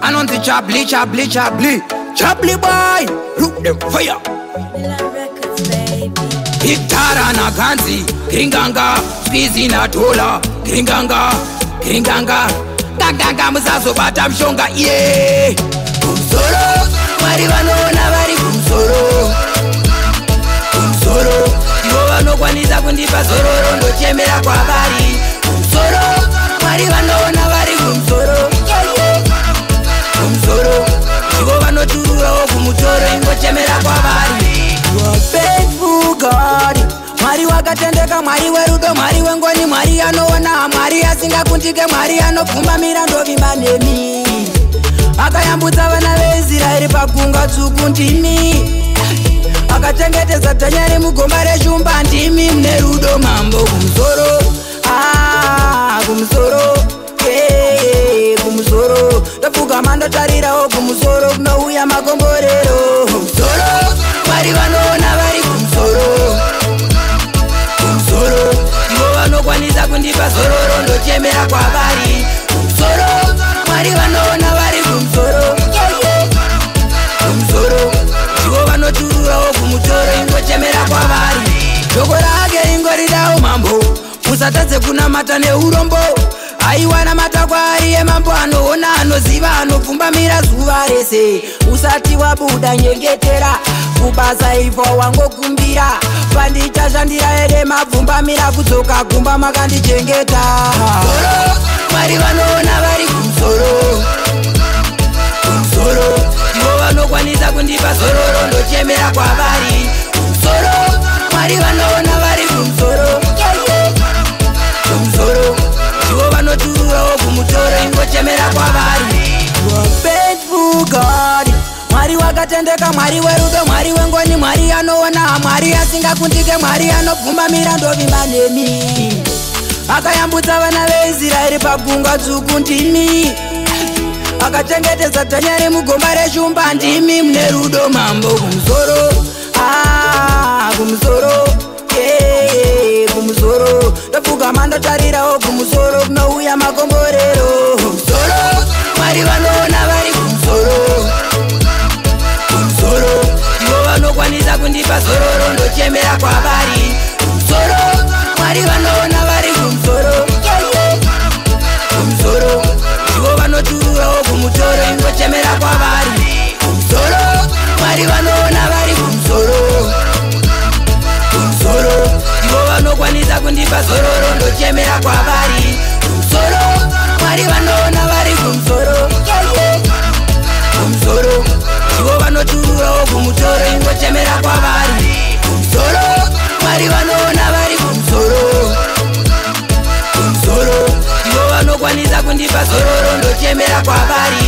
Anonzi Chabli, Chabli, Chabli, Chabli boy, root them fire. Hiptara na ganzi, Gringanga, Squeezy na tola, Gringanga, Gringanga, Ganganga musazo bata mshonga, yeah. Kumsoro, marivano na vari kumsoro, kumsoro, iwo vanokwanisa kundipa zororo ndochemera kwa vari. Kumsoro, marivano na vari kumsoro, kumsoro, iwo vanotururawo kumutoro ingochemera kwa vari. You are faithful God, Mwari wakatendeka, Mwari werudo, Mwari wengoni, Mwari anoona, Mwari asingakundike, Mwari anopfumba mirando vimanemi. Akayambutsa vana veIsraeri pagungwa dzvuku ndimi, akachengetedza dhanyari mugomba reshumba ndimi. Mune rudo mambo kumsoro, kumsoro, kumsoro, ndopfugama ndotarirawo kumusoro kunouya makomborero. Kumsoro, Mwari vanoona vari kumsoro, kumsoro, ivo vanokwanisa kundipa zororo ndochemera kwa vari. Kumsoro, Mwari vanoona vari kumsoro, kumsoro, ivo vanotururawo kumutoro ingochemera kwa vari. Shoko rake ingoridawo mambo, musatadze kunamata neurombo. Aiwana matakwaari emambo anoona, anoziva, anopfumbamira zuva rese. Usati wabuda nyengetera, kubasa ivo wangokumbira. Pandichashandira ere mabvumbamira, kudzoka kumba makandichengeta. Kumsoro, Mwari vanoona vari kumsoro, kumsoro, ivo vanokwanisa kundipa zororo ndochemera kwa vari. Kumsoro, Mwari vanoona vari kumsoro, kumsoro, ivo vanotururawo kumutoro ingochemera kwa vari. You are faithful God, Mwari wakatendeka, Mwari werudo, Mwari wengoni, Mwari anoona, Mwari asingakundike, Mwari anopfumba mirando vimanemi. Akayambutsa vana veIsraeri pagungwa dzvuku ndimi, akachengetedza dhanyari mugomba reshumba ndimi. Mune rudo mambo kumsoro, kumsoro, kumsoro, ndopfugama ndotarirawo kumusoro kunouya makomborero. Kumsoro, Mwari vanoona vari kumsoro, kumsoro, ivo vanokwanisa kundipa zororo ndochemera kwa vari. Kumsoro, Mwari vanoona vari kumsoro, kumsoro, ivo vanotururawo kumutoro ingochemera kwa vari. Kumsoro, Mwari vanoona vari kumsoro, kumsoro, ivo vanokwanisa kundipa zororo ndochemera kwa vari. Kumsoro, Mwari vanoona vari kumsoro, kumsoro, ivo vanotururawo kumutoro ingochemera kwa vari. Kumsoro, Mwari vanoona vari kumsoro, kumsoro, ivo vanokwanisa kundipa zororo ndochemera kwa vari.